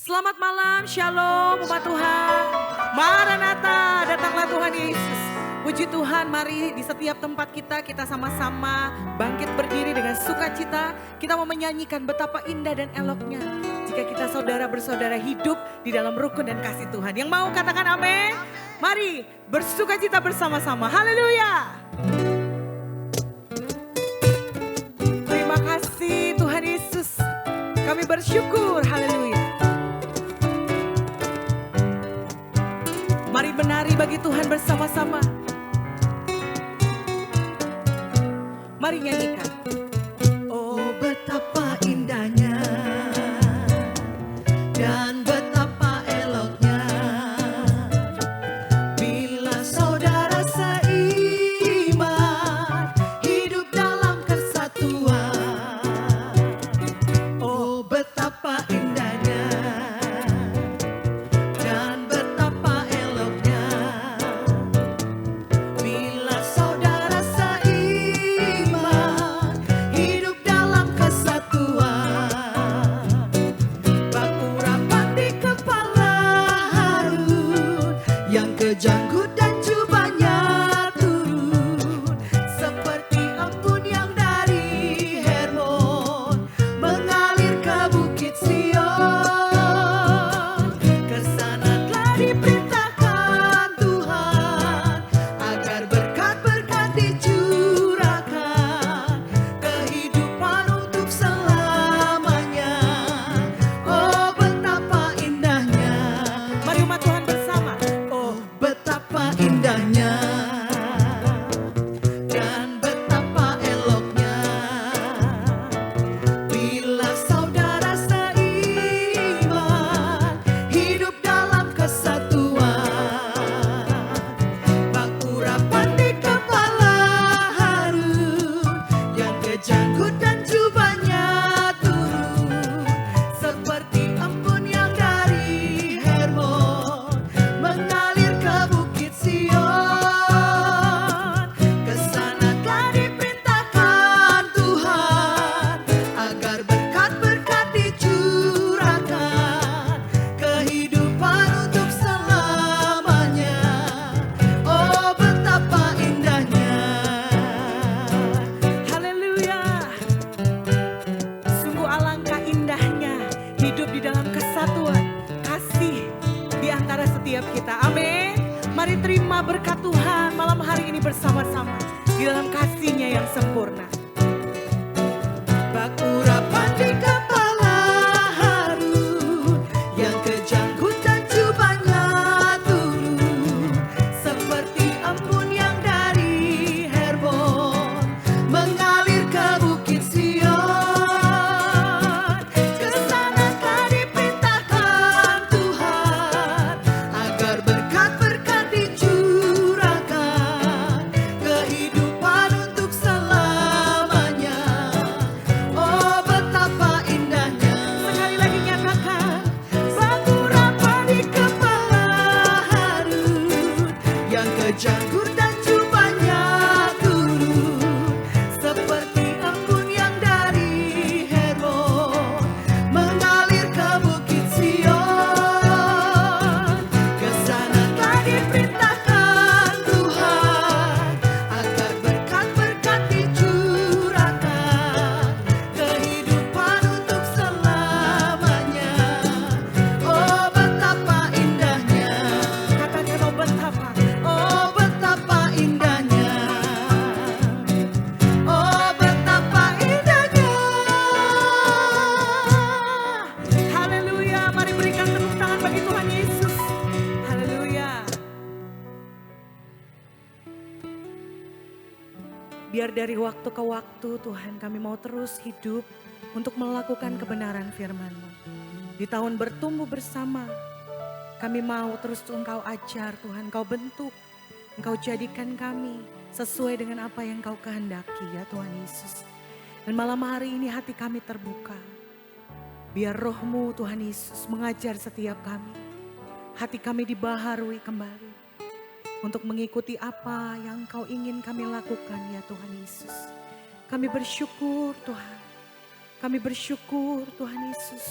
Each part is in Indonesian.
Selamat malam, shalom umat Tuhan. Maranatha, datanglah Tuhan Yesus. Puji Tuhan, mari di setiap tempat kita sama-sama bangkit berdiri dengan sukacita. Kita mau menyanyikan betapa indah dan eloknya jika kita saudara bersaudara hidup di dalam rukun dan kasih Tuhan. Yang mau katakan amin? Mari bersukacita bersama-sama. Haleluya. Terima kasih Tuhan Yesus. Kami bersyukur, haleluya. Mari menari bagi Tuhan bersama-sama. Mari nyanyikan. Oh betapa indahnya dan betapa eloknya bila saudara seiman hidup dalam kesatuan. Oh betapa indahnya dan betapa eloknya bila saudara seiman hidup dalam kesatuan. Baku rapat di kepala Harun yang kejanggut dan jubahnya turun seperti embun yang dari Hermon mengalir ke bukit Sion. Kesana telah diperintahkan Tuhan agar berkat-berkat dicurahkan, kehidupan untuk selamanya. Oh betapa indahnya, Mari umat Tuhan bersama. oh betapa indahnya dan betapa eloknya bila saudara seiman hidup dalam kesatuan. Baku rapat di kepala Harun yang kejanggut dan jubahnya turun seperti embun yang dari Hermon mengalir ke bukit Sion. Kesana telah diperintahkan Tuhan agar berkat-berkat dicurahkan, kehidupan untuk selamanya. Oh betapa indahnya. Haleluya. Sungguh alangkah indahnya hidup di dalam kesatuan kasih di antara setiap kita. Amin. Mari terima berkat Tuhan malam hari ini bersama-sama di dalam kasih-Nya yang sempurna. Baku rapat di kepala Harun yang kejanggut dan jubahnya turun seperti embun yang dari Hermon mengalir ke bukit Sion. Kesana telah diperintahkan Tuhan agar berkat-berkat dicurahkan, kehidupan untuk selamanya. Oh betapa indahnya. Sekali lagi nyatakan. Baku rapat di kepala Harun yang kejanggut dan jubahnya turun seperti embun yang dari Hermon mengalir ke bukit Sion. Kesana telah diperintahkan Tuhan agar berkat-berkat dicurahkan, kehidupan untuk selamanya. Oh betapa indahnya, Katakan oh betapa. oh betapa indahnya, oh betapa indahnya. Haleluya. Mari berikan tepuk tangan bagi Tuhan Yesus. Haleluya. Biar dari waktu ke waktu Tuhan kami mau terus hidup untuk melakukan kebenaran firman-Mu. Di tahun bertumbuh bersama, kami mau terus Engkau ajar Tuhan, Engkau bentuk, Engkau jadikan kami sesuai dengan apa yang Engkau kehendaki ya Tuhan Yesus. Dan malam hari ini hati kami terbuka. Biar roh-Mu Tuhan Yesus mengajar setiap kami. Hati kami dibaharui kembali. Untuk mengikuti apa yang Engkau ingin kami lakukan ya Tuhan Yesus. Kami bersyukur Tuhan. Kami bersyukur Tuhan Yesus.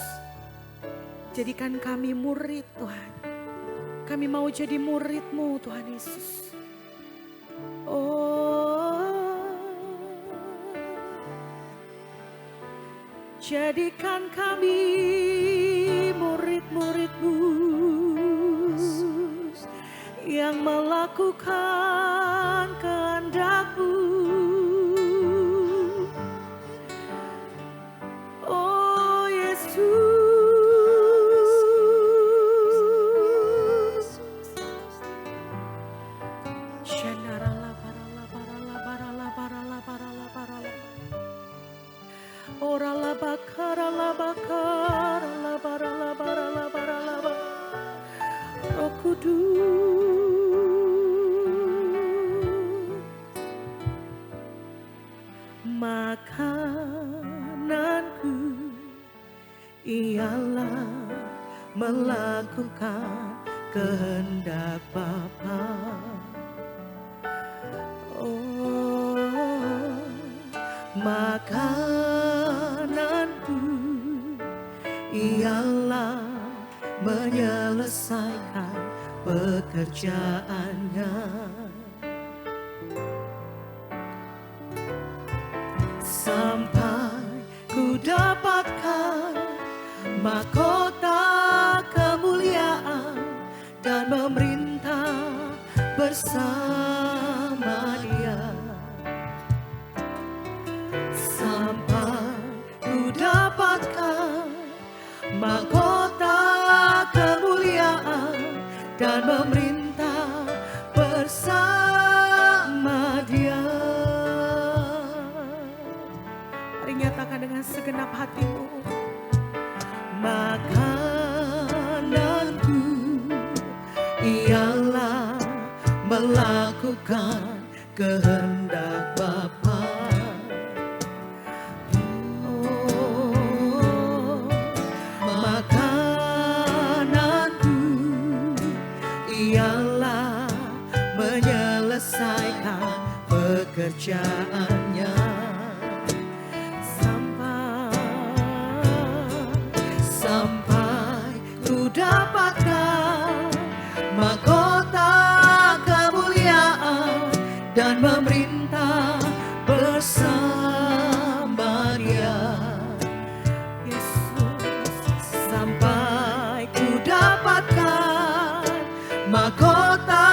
jadikan kami murid Tuhan. Kami mau jadi murid-Mu Tuhan Yesus. Oh, jadikan kami murid-murid-Mu yang melakukan kehendak-Mu. Oh Yesus. Shandarala barala barala barala barala barala barala. Orala bakara barala barala barala barala. Roh Kudus, makananku ialah melakukan kehendak Bapa. Oh, makananku ialah menyelesaikan pekerjaannya. Sampai ku dapatkan mahkota kemuliaan dan memerintah bersama Dia. Sampai ku dapatkan mahkota kemuliaan dan memerintah bersama Dia. Mari nyatakan dengan segenap hatimu. Makananku ialah melakukan kehendak Bapa. Oh, makananku ialah menyelesaikan pekerjaannya. Sampai ku dapatkan mahkota kemuliaan dan memerintah bersama Dia. Yesus, sampai ku dapatkan mahkota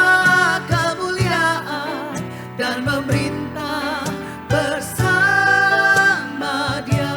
kemuliaan dan memerintah bersama Dia.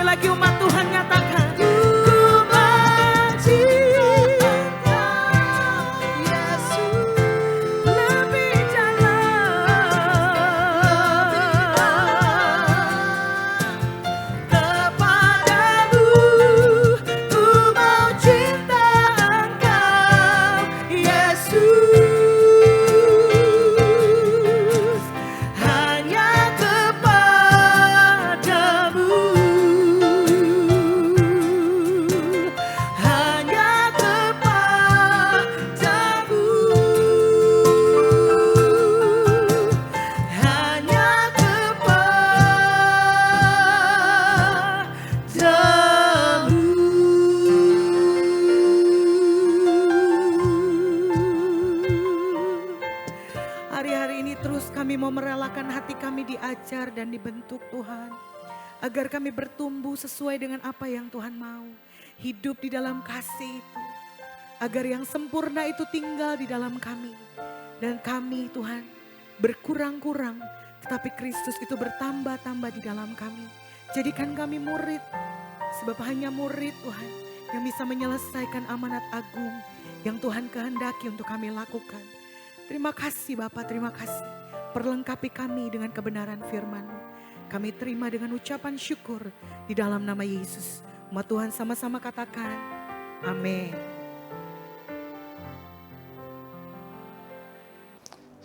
lagi umat Tuhan nyatakan. Ku mencinta Yesus Lebih kepadamu, ku mau cinta Engkau, Yesus, hanya kepadamu, hanya kepadamu, hanya kepadamu. Hari-hari ini terus kami mau merelakan hati kami diajar dan dibentuk Tuhan. Agar kami bertumbuh sesuai dengan apa yang Tuhan mau. Hidup di dalam kasih itu. Agar yang sempurna itu tinggal di dalam kami. Dan kami Tuhan berkurang-kurang. Tetapi Kristus itu bertambah-tambah di dalam kami. Jadikan kami murid. Sebab hanya murid Tuhan yang bisa menyelesaikan amanat agung yang Tuhan kehendaki untuk kami lakukan. Terima kasih Bapa, terima kasih. Perlengkapi kami dengan kebenaran firman-Mu. Kami terima dengan ucapan syukur di dalam nama Yesus. Umat Tuhan sama-sama katakan, amin.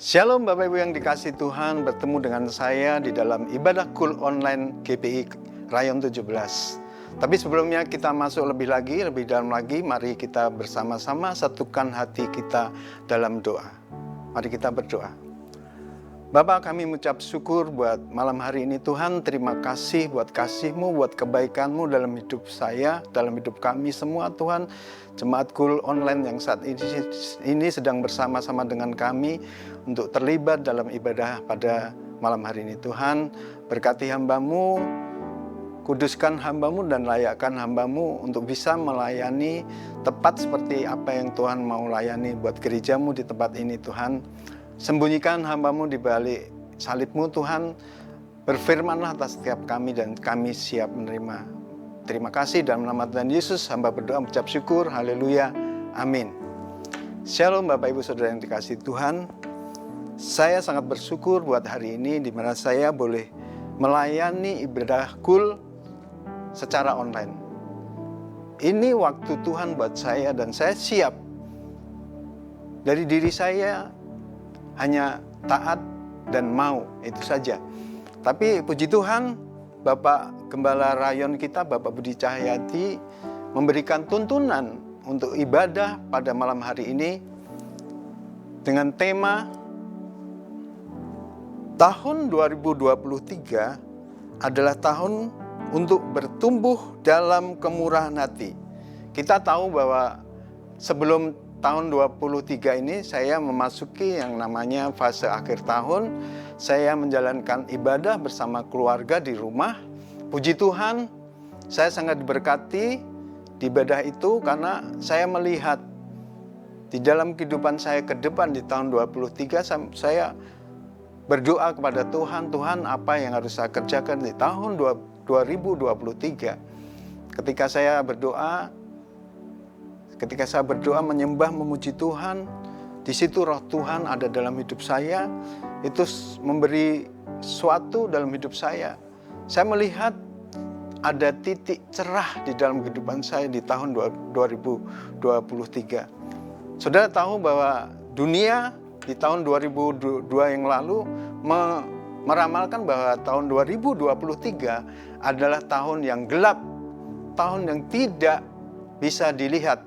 Shalom Bapak Ibu yang dikasihi Tuhan, bertemu dengan saya di dalam ibadah Kul Online GPI Rayon 17. Tapi sebelumnya kita masuk lebih dalam lagi, mari kita bersama-sama satukan hati kita dalam doa. Mari kita berdoa. Bapak, kami mengucap syukur buat malam hari ini Tuhan. Terima kasih buat kasih-Mu, buat kebaikan-Mu dalam hidup saya, dalam hidup kami semua Tuhan. Jemaat Kul Online yang saat ini sedang bersama-sama dengan kami untuk terlibat dalam ibadah pada malam hari ini Tuhan. Berkati hamba-Mu, kuduskan hamba-Mu dan layakkan hamba-Mu untuk bisa melayani tepat seperti apa yang Tuhan mau layani buat gereja-Mu di tempat ini Tuhan. Sembunyikan hamba-Mu di balik salib-Mu Tuhan. Berfirmanlah atas setiap kami dan kami siap menerima. Terima kasih dalam nama Tuhan Yesus hamba berdoa mengucap syukur. Haleluya. Amin. Shalom Bapak Ibu Saudara yang dikasihi Tuhan. Saya sangat bersyukur buat hari ini di mana saya boleh melayani ibadah Kul secara online. Ini waktu Tuhan buat saya dan saya siap. Dari diri saya hanya taat dan mau, itu saja. Tapi puji Tuhan, Bapak Gembala Rayon kita, Bapak Budi Cahyati, memberikan tuntunan untuk ibadah pada malam hari ini dengan tema tahun 2023 adalah tahun untuk bertumbuh dalam kemurahan hati. Kita tahu bahwa sebelum tahun 23 ini saya memasuki yang namanya fase akhir tahun. Saya menjalankan ibadah bersama keluarga di rumah. Puji Tuhan, saya sangat diberkati di ibadah itu karena saya melihat di dalam kehidupan saya ke depan di tahun 23 saya berdoa kepada Tuhan, Tuhan apa yang harus saya kerjakan di tahun 2023. Ketika saya berdoa menyembah, memuji Tuhan, di situ roh Tuhan ada dalam hidup saya, itu memberi sesuatu dalam hidup saya. Saya melihat ada titik cerah di dalam kehidupan saya di tahun 2023. Saudara tahu bahwa dunia di tahun 2002 yang lalu meramalkan bahwa tahun 2023 adalah tahun yang gelap, tahun yang tidak bisa dilihat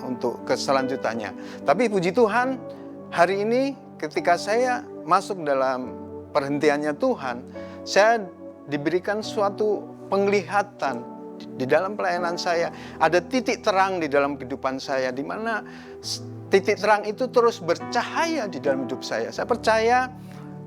untuk keselanjutannya. Tapi puji Tuhan, hari ini ketika saya masuk dalam perhentiannya Tuhan, saya diberikan suatu penglihatan di dalam pelayanan saya. Ada titik terang di dalam kehidupan saya, di mana titik terang itu terus bercahaya di dalam hidup saya. Saya percaya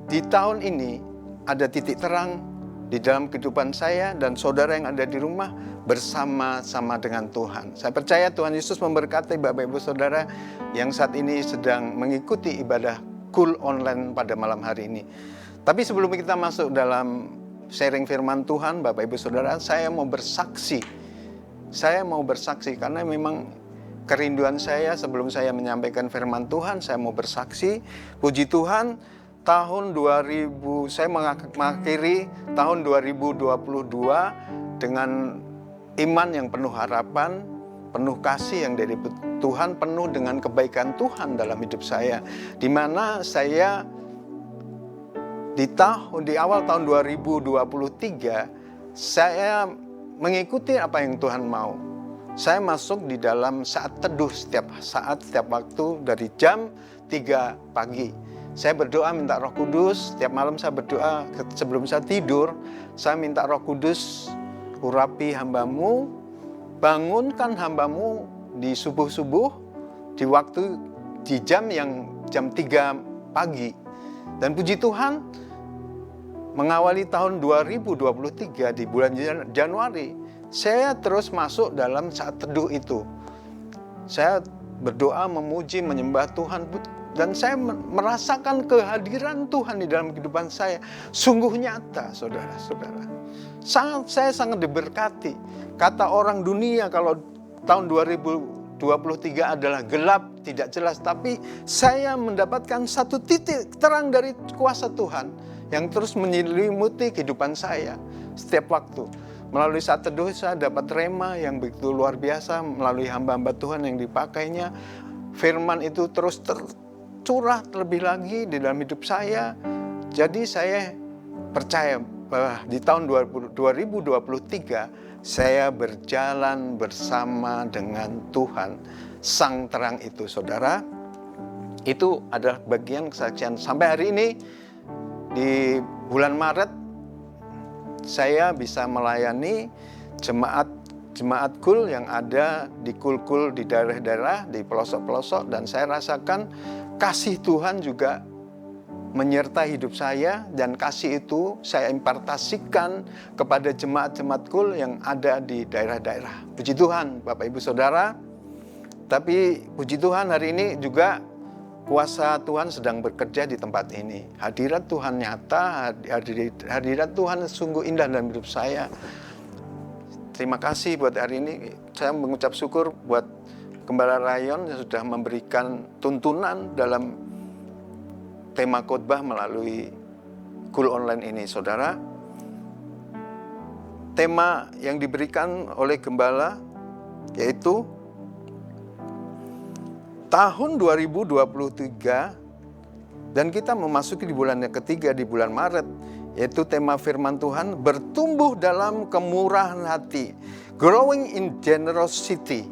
di tahun ini ada titik terang di dalam kehidupan saya dan saudara yang ada di rumah bersama-sama dengan Tuhan. Saya percaya Tuhan Yesus memberkati Bapak Ibu Saudara yang saat ini sedang mengikuti ibadah Kul Online pada malam hari ini. Tapi sebelum kita masuk dalam sharing firman Tuhan, Bapak Ibu Saudara, saya mau bersaksi. Saya mau bersaksi karena memang kerinduan saya sebelum saya menyampaikan firman Tuhan, saya mau bersaksi. Puji Tuhan, tahun 2000 saya mengakhiri tahun 2022 dengan iman yang penuh harapan, penuh kasih yang dari Tuhan, penuh dengan kebaikan Tuhan dalam hidup saya. Di mana saya di awal tahun 2023 saya mengikuti apa yang Tuhan mau. Saya masuk di dalam saat teduh setiap saat, setiap waktu dari jam 3 pagi. Saya berdoa minta Roh Kudus, setiap malam saya berdoa sebelum saya tidur, saya minta Roh Kudus, urapi hamba-Mu, bangunkan hamba-Mu di subuh-subuh, di jam 3 pagi. Dan puji Tuhan, mengawali tahun 2023 di bulan Januari, saya terus masuk dalam saat teduh itu. Saya berdoa, memuji, menyembah Tuhan, dan saya merasakan kehadiran Tuhan di dalam kehidupan saya. Sungguh nyata, saudara-saudara. Saya sangat diberkati. Kata orang dunia kalau tahun 2023 adalah gelap, tidak jelas. Tapi saya mendapatkan satu titik terang dari kuasa Tuhan yang terus menyelimuti kehidupan saya setiap waktu. Melalui saat teduh saya dapat rema yang begitu luar biasa melalui hamba-hamba Tuhan yang dipakainya. Firman itu terus tercurah terlebih lagi di dalam hidup saya. Jadi saya percaya bahwa di tahun 2023 saya berjalan bersama dengan Tuhan, Sang Terang itu, saudara. Itu adalah bagian kesaksian. Sampai hari ini, di bulan Maret, saya bisa melayani jemaat kul yang ada di kul-kul di daerah-daerah, di pelosok-pelosok, dan saya rasakan kasih Tuhan juga menyertai hidup saya, dan kasih itu saya impartasikan kepada jemaat-jemaat kul yang ada di daerah-daerah. Puji Tuhan, Bapak Ibu Saudara. Tapi puji Tuhan hari ini juga kuasa Tuhan sedang bekerja di tempat ini. Hadirat Tuhan nyata, hadirat Tuhan sungguh indah dalam hidup saya. Terima kasih buat hari ini. Saya mengucap syukur buat Gembala Rayon yang sudah memberikan tuntunan dalam tema khotbah melalui kul online ini, saudara. Tema yang diberikan oleh Gembala yaitu tahun 2023, dan kita memasuki di bulan yang ketiga, di bulan Maret, yaitu tema firman Tuhan, bertumbuh dalam kemurahan hati, growing in generosity.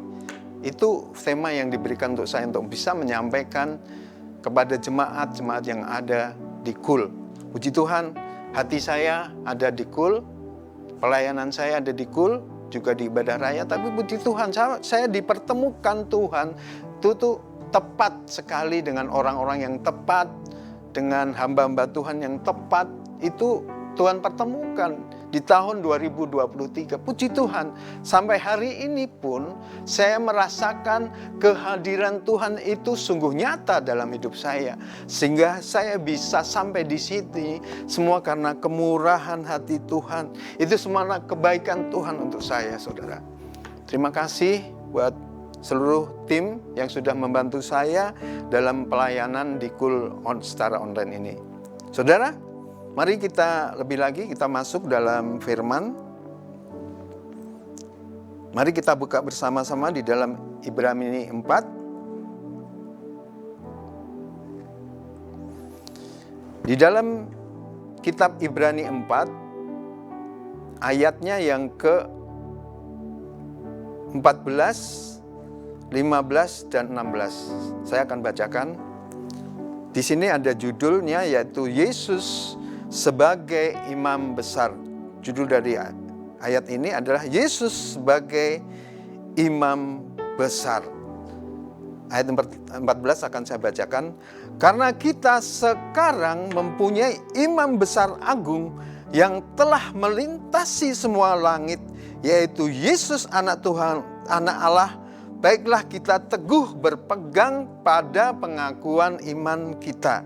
Itu tema yang diberikan untuk saya untuk bisa menyampaikan kepada jemaat-jemaat yang ada di kul. Puji Tuhan, hati saya ada di kul, pelayanan saya ada di kul, juga di ibadah raya. Tapi puji Tuhan, saya dipertemukan Tuhan itu tepat sekali dengan orang-orang yang tepat, dengan hamba-hamba Tuhan yang tepat. Itu Tuhan pertemukan di tahun 2023. Puji Tuhan, sampai hari ini pun saya merasakan kehadiran Tuhan itu sungguh nyata dalam hidup saya. Sehingga saya bisa sampai di sini, semua karena kemurahan hati Tuhan. Itu semua kebaikan Tuhan untuk saya, saudara. Terima kasih buat seluruh tim yang sudah membantu saya dalam pelayanan di kul secara online ini. Saudara, mari kita lebih lagi kita masuk dalam firman. Mari kita buka bersama-sama di dalam Ibrani 4. Di dalam kitab Ibrani 4 ayatnya yang ke 14, 15 dan 16. Saya akan bacakan. Di sini ada judulnya yaitu Yesus sebagai imam besar. Judul dari ayat ini adalah Yesus sebagai imam besar. Ayat 14 akan saya bacakan. Karena kita sekarang mempunyai imam besar agung yang telah melintasi semua langit, yaitu Yesus anak Tuhan, anak Allah. Baiklah kita teguh berpegang pada pengakuan iman kita.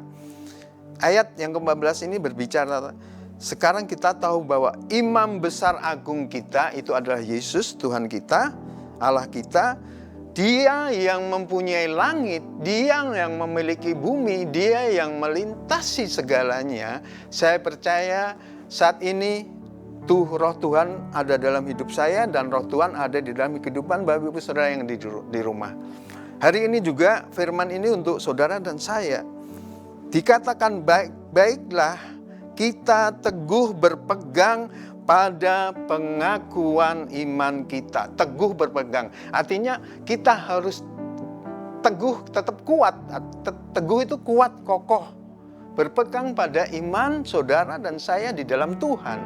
Ayat yang ke-14 ini berbicara sekarang kita tahu bahwa imam besar agung kita itu adalah Yesus, Tuhan kita, Allah kita. Dia yang mempunyai langit, dia yang memiliki bumi, dia yang melintasi segalanya. Saya percaya saat ini roh Tuhan ada dalam hidup saya dan roh Tuhan ada di dalam kehidupan Bapak Ibu Saudara yang di rumah. Hari ini juga firman ini untuk saudara dan saya. Dikatakan baiklah kita teguh berpegang pada pengakuan iman kita. Teguh berpegang. Artinya kita harus teguh, tetap kuat. Teguh itu kuat, kokoh. Berpegang pada iman saudara dan saya di dalam Tuhan.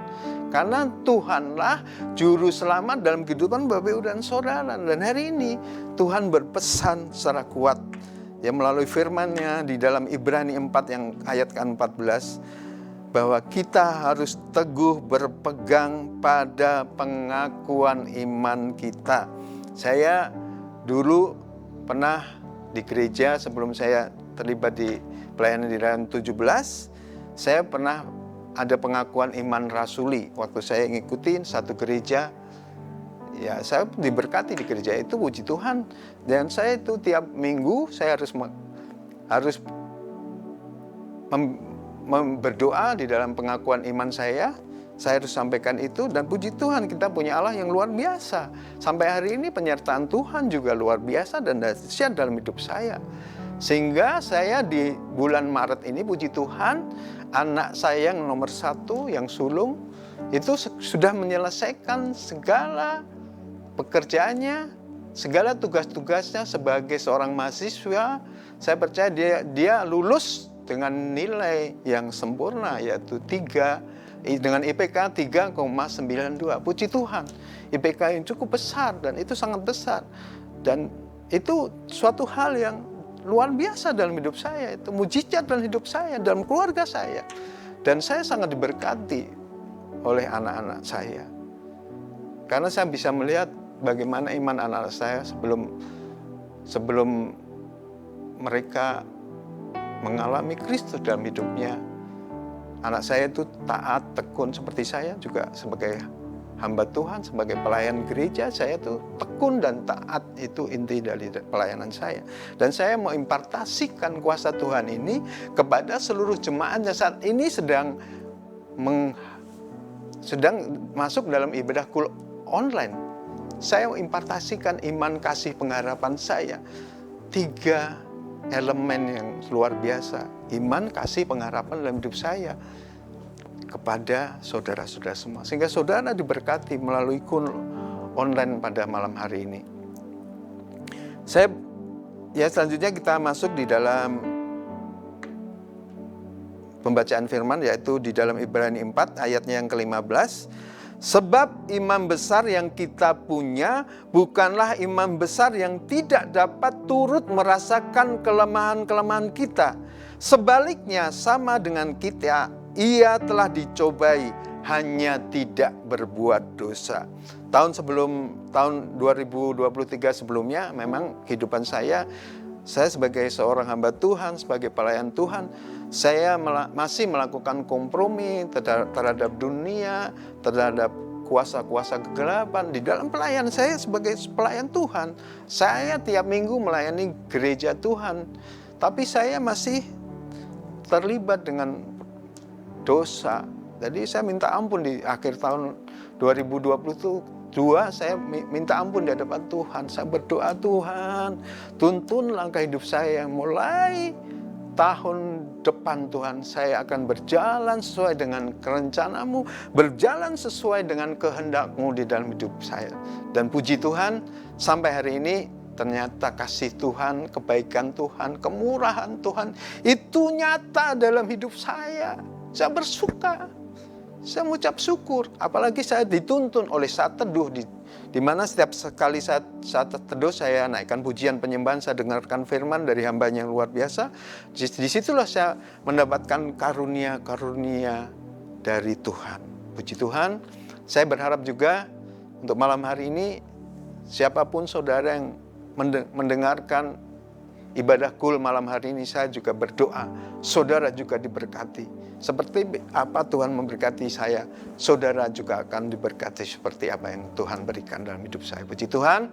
Karena Tuhanlah juru selamat dalam kehidupan Bapak Ibu dan saudara. Dan hari ini Tuhan berpesan secara kuat. Ya, melalui firman-Nya di dalam Ibrani 4 yang ayat ke-14. Bahwa kita harus teguh berpegang pada pengakuan iman kita. Saya dulu pernah di gereja sebelum saya terlibat di pelayanan di Rayon 17, saya pernah ada pengakuan iman rasuli. Waktu saya ngikutin satu gereja, ya saya diberkati di gereja itu, puji Tuhan. Dan saya itu tiap minggu saya harus berdoa di dalam pengakuan iman saya harus sampaikan itu, dan puji Tuhan kita punya Allah yang luar biasa. Sampai hari ini penyertaan Tuhan juga luar biasa dan dahsyat dalam hidup saya. Sehingga saya di bulan Maret ini puji Tuhan, anak saya yang nomor 1 yang sulung itu sudah menyelesaikan segala pekerjaannya, segala tugas-tugasnya sebagai seorang mahasiswa. Saya percaya dia lulus dengan nilai yang sempurna, yaitu dengan IPK 3,92. Puji Tuhan, IPK yang cukup besar dan itu sangat besar. Dan itu suatu hal yang luar biasa dalam hidup saya. Itu mujizat dalam hidup saya, dalam keluarga saya. Dan saya sangat diberkati oleh anak-anak saya. Karena saya bisa melihat bagaimana iman anak-anak saya sebelum mereka mengalami Kristus dalam hidupnya. Anak saya itu taat, tekun seperti saya juga sebagai hamba Tuhan, sebagai pelayan gereja, saya itu tekun dan taat, itu inti dari pelayanan saya. Dan saya mau impartasikan kuasa Tuhan ini kepada seluruh jemaat yang saat ini sedang masuk dalam ibadah kul online. Saya mau impartasikan iman, kasih, pengharapan saya. 3 elemen yang luar biasa, iman, kasih, pengharapan dalam hidup saya kepada saudara-saudara semua. Sehingga saudara diberkati melalui kul online pada malam hari ini. Selanjutnya kita masuk di dalam pembacaan firman, yaitu di dalam Ibrani 4 ayatnya yang ke-15. Sebab imam besar yang kita punya bukanlah imam besar yang tidak dapat turut merasakan kelemahan-kelemahan kita. Sebaliknya sama dengan kita, ia telah dicobai, hanya tidak berbuat dosa. Tahun 2023 sebelumnya, memang kehidupan saya sebagai seorang hamba Tuhan, sebagai pelayan Tuhan, saya masih melakukan kompromi terhadap dunia, terhadap kuasa-kuasa kegelapan. Di dalam pelayan saya sebagai pelayan Tuhan, saya tiap minggu melayani gereja Tuhan, tapi saya masih terlibat dengan dosa. Jadi saya minta ampun di akhir tahun 2022, saya minta ampun di hadapan Tuhan. Saya berdoa, Tuhan, tuntun langkah hidup saya, mulai tahun depan Tuhan saya akan berjalan sesuai dengan kerencanamu, berjalan sesuai dengan kehendak-Mu di dalam hidup saya. Dan puji Tuhan, sampai hari ini ternyata kasih Tuhan, kebaikan Tuhan, kemurahan Tuhan itu nyata dalam hidup saya. Saya bersuka, saya mengucap syukur. Apalagi saya dituntun oleh saat teduh di mana setiap sekali saat teduh saya naikkan pujian penyembahan, saya dengarkan firman dari hamba-Nya yang luar biasa. Disitulah saya mendapatkan karunia-karunia dari Tuhan. Puji Tuhan, saya berharap juga untuk malam hari ini siapapun saudara yang mendengarkan ibadah kul malam hari ini saya juga berdoa, saudara juga diberkati. Seperti apa Tuhan memberkati saya, saudara juga akan diberkati seperti apa yang Tuhan berikan dalam hidup saya. Puji Tuhan.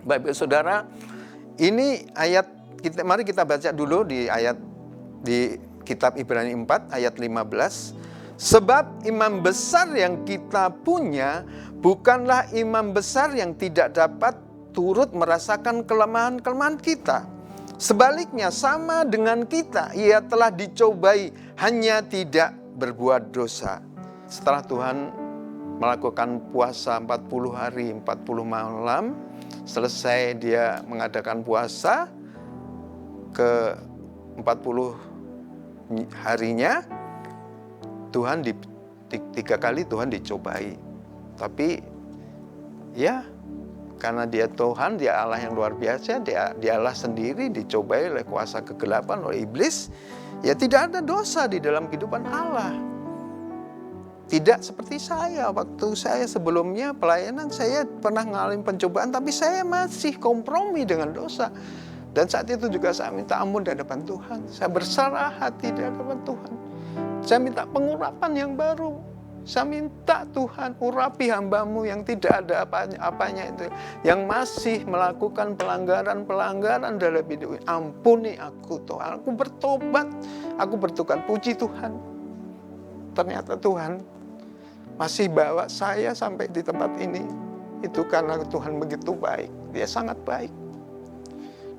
Baik saudara, ini ayat mari kita baca dulu di kitab Ibrani 4 ayat 15. Sebab imam besar yang kita punya bukanlah imam besar yang tidak dapat turut merasakan kelemahan-kelemahan kita. Sebaliknya sama dengan kita, ia telah dicobai hanya tidak berbuat dosa. Setelah Tuhan melakukan puasa 40 hari 40 malam, selesai dia mengadakan puasa ke 40 harinya, Tuhan 3 kali Tuhan dicobai. Tapi ya, karena dia Tuhan, dia Allah yang luar biasa, dia Allah sendiri dicobai oleh kuasa kegelapan, oleh iblis. Ya tidak ada dosa di dalam kehidupan Allah. Tidak seperti saya, waktu saya sebelumnya pelayanan saya pernah mengalami pencobaan, tapi saya masih kompromi dengan dosa. Dan saat itu juga saya minta ampun di hadapan Tuhan. Saya berserah hati di hadapan Tuhan. Saya minta pengurapan yang baru. Saya minta Tuhan urapi hamba-Mu yang tidak ada apanya itu, yang masih melakukan pelanggaran dalam hidup ini. Ampuni aku Tuhan, aku bertobat, aku bertukar. Puji Tuhan. Ternyata Tuhan masih bawa saya sampai di tempat ini. Itu karena Tuhan begitu baik, Dia sangat baik.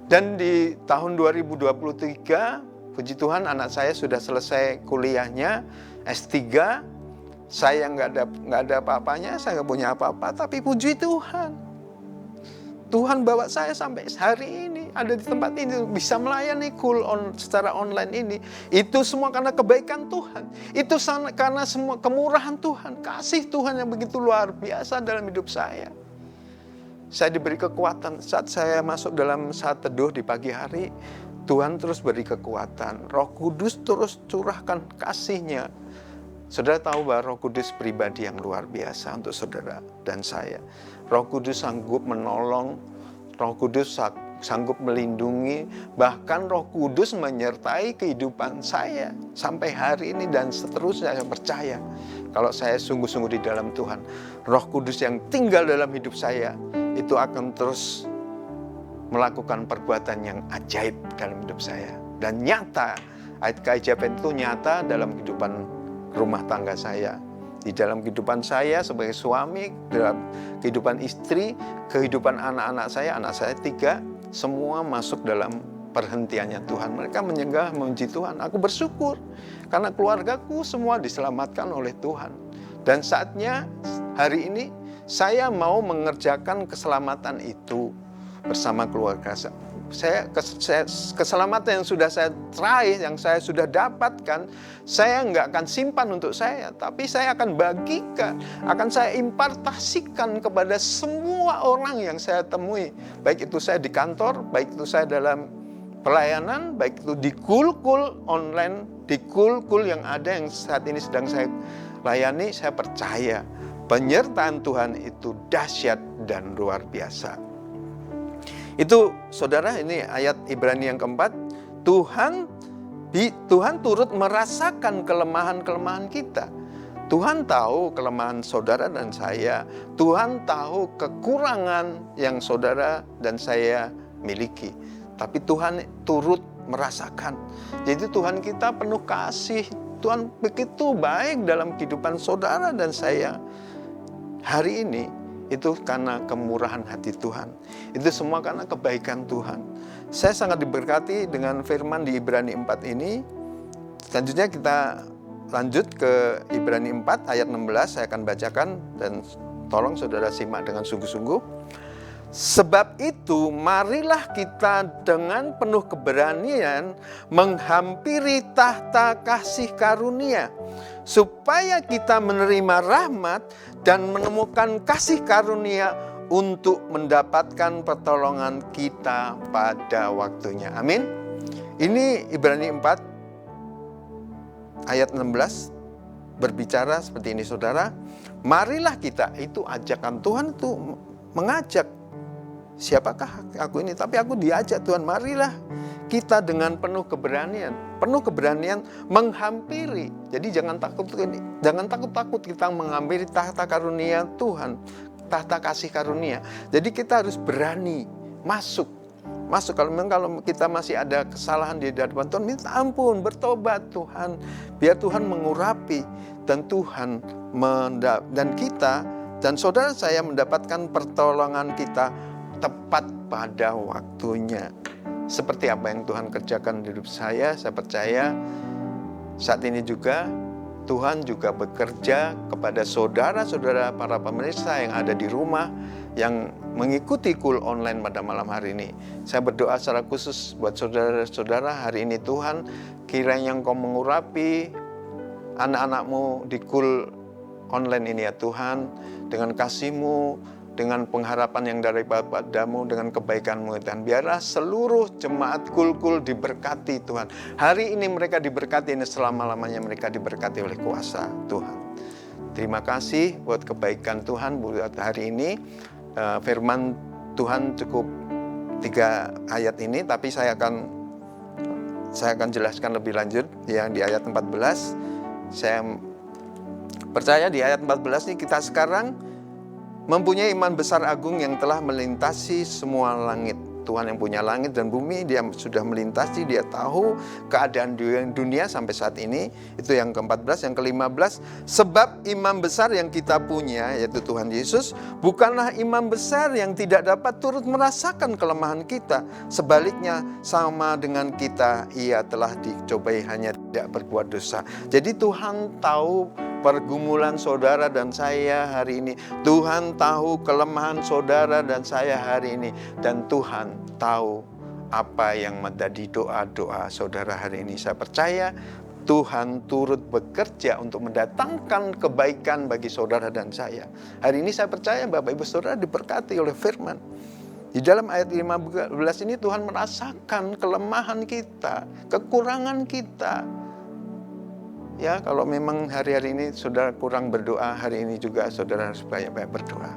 Dan di tahun 2023, puji Tuhan anak saya sudah selesai kuliahnya, S3. Saya nggak ada apa-apanya, saya nggak punya apa-apa, tapi puji Tuhan. Tuhan bawa saya sampai hari ini, ada di tempat ini, bisa melayani secara online ini. Itu semua karena kebaikan Tuhan. Itu karena semua kemurahan Tuhan, kasih Tuhan yang begitu luar biasa dalam hidup saya. Saya diberi kekuatan saat saya masuk dalam saat teduh di pagi hari. Tuhan terus beri kekuatan. Roh Kudus terus curahkan kasih-Nya. Saudara tahu bahwa Roh Kudus pribadi yang luar biasa untuk saudara dan saya. Roh Kudus sanggup menolong, Roh Kudus sanggup melindungi, bahkan Roh Kudus menyertai kehidupan saya sampai hari ini dan seterusnya. Saya percaya kalau saya sungguh-sungguh di dalam Tuhan, Roh Kudus yang tinggal dalam hidup saya itu akan terus melakukan perbuatan yang ajaib dalam hidup saya. Dan nyata, keajaiban itu nyata dalam kehidupan rumah tangga saya, di dalam kehidupan saya sebagai suami, dalam kehidupan istri, kehidupan anak saya 3, semua masuk dalam perhentiannya Tuhan. Mereka menyenggah memuji Tuhan. Aku bersyukur karena keluargaku semua diselamatkan oleh Tuhan. Dan saatnya hari ini saya mau mengerjakan keselamatan itu bersama keluarga saya. Keselamatan yang sudah saya raih, yang saya sudah dapatkan, saya nggak akan simpan untuk saya, tapi saya akan bagikan, akan saya impartasikan kepada semua orang yang saya temui. Baik itu saya di kantor, baik itu saya dalam pelayanan, baik itu di kul-kul online, di kul-kul yang ada yang saat ini sedang saya layani. Saya percaya penyertaan Tuhan itu dahsyat dan luar biasa. Itu saudara, ini ayat Ibrani yang keempat. Tuhan turut merasakan kelemahan-kelemahan kita. Tuhan tahu kelemahan saudara dan saya. Tuhan tahu kekurangan yang saudara dan saya miliki. Tapi Tuhan turut merasakan. Jadi Tuhan kita penuh kasih. Tuhan begitu baik dalam kehidupan saudara dan saya. Hari ini itu karena kemurahan hati Tuhan. Itu semua karena kebaikan Tuhan. Saya sangat diberkati dengan firman di Ibrani 4 ini. Selanjutnya kita lanjut ke Ibrani 4 ayat 16. Saya akan bacakan dan tolong saudara simak dengan sungguh-sungguh. Sebab itu marilah kita dengan penuh keberanian menghampiri tahta kasih karunia, supaya kita menerima rahmat dan menemukan kasih karunia untuk mendapatkan pertolongan kita pada waktunya. Amin. Ini Ibrani 4 ayat 16 berbicara seperti ini, saudara. Marilah kita, itu ajakan Tuhan itu mengajak siapakah aku ini? Tapi aku diajak, Tuhan, marilah kita dengan penuh keberanian menghampiri. Jadi jangan takut kita menghampiri tahta karunia Tuhan, tahta kasih karunia. Jadi kita harus berani masuk. Kalau kita masih ada kesalahan di hadapan Tuhan, minta ampun, bertobat Tuhan, biar Tuhan mengurapi dan Tuhan dan kita dan saudara saya mendapatkan pertolongan kita tepat pada waktunya. Seperti apa yang Tuhan kerjakan di hidup saya percaya saat ini juga Tuhan juga bekerja kepada saudara-saudara para pemirsa yang ada di rumah yang mengikuti Cool Online pada malam hari ini. Saya berdoa secara khusus buat saudara-saudara hari ini, Tuhan, kiranya Engkau mengurapi anak-anakmu di Cool Online ini ya Tuhan, dengan kasih-Mu, dengan pengharapan yang daripadamu, dengan kebaikan-Mu Tuhan. Biarlah seluruh jemaat Cool diberkati Tuhan. Hari ini mereka diberkati, ini selama-lamanya mereka diberkati oleh kuasa Tuhan. Terima kasih buat kebaikan Tuhan buat hari ini. Firman Tuhan cukup 3 ayat ini, tapi saya akan jelaskan lebih lanjut yang di ayat 14. Saya percaya di ayat 14 ini kita sekarang mempunyai iman besar agung yang telah melintasi semua langit. Tuhan yang punya langit dan bumi, Dia sudah melintasi, Dia tahu keadaan dunia sampai saat ini. Itu yang ke-14, yang ke-15. Sebab imam besar yang kita punya, yaitu Tuhan Yesus, bukanlah imam besar yang tidak dapat turut merasakan kelemahan kita. Sebaliknya, sama dengan kita, Ia telah dicobai hanya tidak berbuat dosa. Jadi Tuhan tahu pergumulan saudara dan saya hari ini. Tuhan tahu kelemahan saudara dan saya hari ini. Dan Tuhan tahu apa yang menjadi doa-doa saudara hari ini. Saya percaya Tuhan turut bekerja untuk mendatangkan kebaikan bagi saudara dan saya. Hari ini saya percaya Bapak Ibu Saudara diberkati oleh firman. Di dalam ayat 15 ini Tuhan merasakan kelemahan kita, kekurangan kita. Ya, kalau memang hari-hari ini saudara kurang berdoa, hari ini juga saudara harus banyak-banyak berdoa.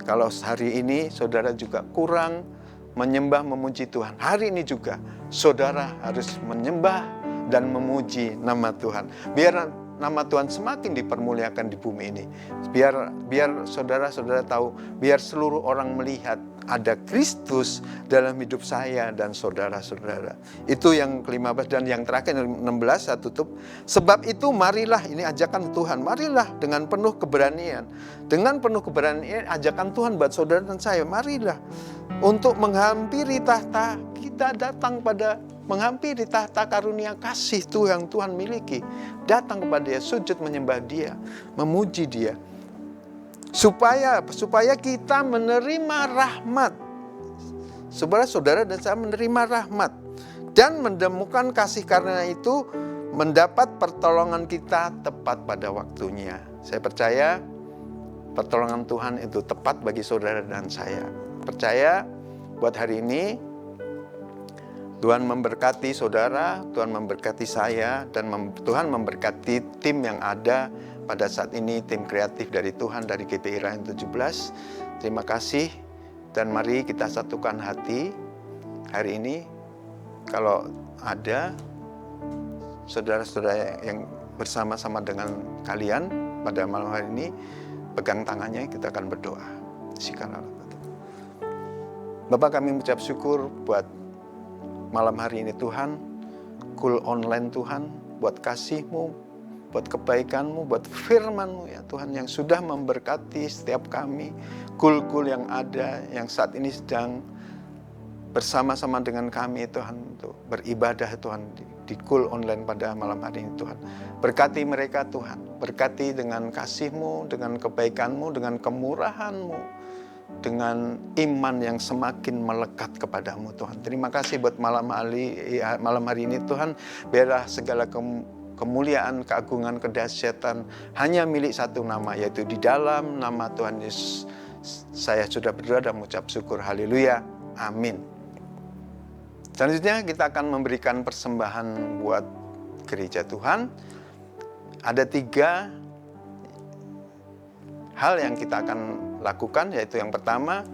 Kalau hari ini saudara juga kurang menyembah, memuji Tuhan, hari ini juga saudara harus menyembah dan memuji nama Tuhan. Biar nama Tuhan semakin dipermuliakan di bumi ini. Biar saudara-saudara tahu, biar seluruh orang melihat ada Kristus dalam hidup saya dan saudara-saudara. Itu yang ke-15 dan yang terakhir yang 16 saya tutup. Sebab itu marilah, ini ajakan Tuhan, marilah dengan penuh keberanian. Dengan penuh keberanian ajakan Tuhan buat saudara dan saya, marilah untuk menghampiri tahta, kita datang pada menghampiri tahta karunia kasih Tuhan yang Tuhan miliki. Datang kepada Dia, sujud menyembah Dia, memuji Dia. Supaya kita menerima rahmat. Saudara dan saya menerima rahmat. Dan menemukan kasih karunia itu mendapat pertolongan kita tepat pada waktunya. Saya percaya pertolongan Tuhan itu tepat bagi saudara dan saya. Percaya buat hari ini Tuhan memberkati saudara, Tuhan memberkati saya, dan Tuhan memberkati tim yang ada pada saat ini, tim kreatif dari Tuhan, dari GPI Rayon 17. Terima kasih, dan mari kita satukan hati hari ini. Kalau ada saudara-saudara yang bersama-sama dengan kalian pada malam hari ini, pegang tangannya, kita akan berdoa. Bapak, kami mengucap syukur buat malam hari ini Tuhan, Cool Online Tuhan, buat kasih-Mu, buat kebaikan-Mu, buat firman-Mu ya Tuhan, yang sudah memberkati setiap kami, Cool yang ada, yang saat ini sedang bersama-sama dengan kami Tuhan, untuk beribadah Tuhan di Cool Online pada malam hari ini Tuhan. Berkati mereka Tuhan, berkati dengan kasih-Mu, dengan kebaikan-Mu, dengan kemurahan-Mu, dengan iman yang semakin melekat kepadamu Tuhan. Terima kasih buat malam hari ini Tuhan. Biarlah segala kemuliaan, keagungan, kedahsyatan hanya milik satu nama, yaitu di dalam nama Tuhan Yesus. Saya sudah berdoa dan mengucap syukur. Haleluya. Amin. Selanjutnya kita akan memberikan persembahan buat gereja Tuhan. Ada 3 hal yang kita akan lakukan, yaitu yang pertama,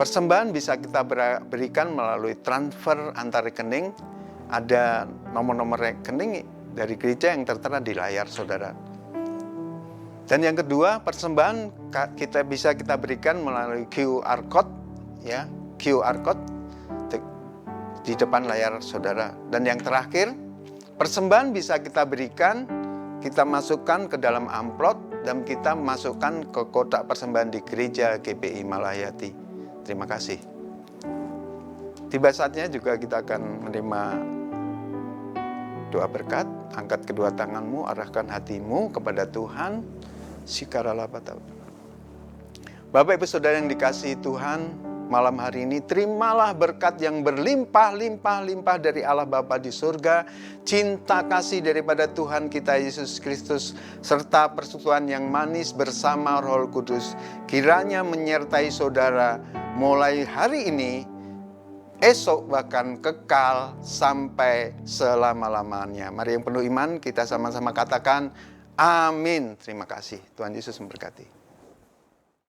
Persembahan bisa kita berikan melalui transfer antar rekening. Ada nomor-nomor rekening dari gereja yang tertera di layar saudara. Dan yang kedua, persembahan bisa kita berikan melalui QR code, ya, QR code di depan layar saudara. Dan yang terakhir, persembahan bisa kita berikan, kita masukkan ke dalam amplop dan kita masukkan ke kotak persembahan di gereja GPI Malayati. Terima kasih. Tiba saatnya juga kita akan menerima doa berkat. Angkat kedua tanganmu, arahkan hatimu kepada Tuhan. Sikarala Batau. Bapak Ibu Saudara yang dikasihi Tuhan, malam hari ini terimalah berkat yang berlimpah-limpah-limpah dari Allah Bapa di surga, cinta kasih daripada Tuhan kita Yesus Kristus, serta persekutuan yang manis bersama Roh Kudus, kiranya menyertai saudara mulai hari ini, esok bahkan kekal sampai selama-lamanya. Mari yang penuh iman kita sama-sama katakan amin. Terima kasih. Tuhan Yesus memberkati.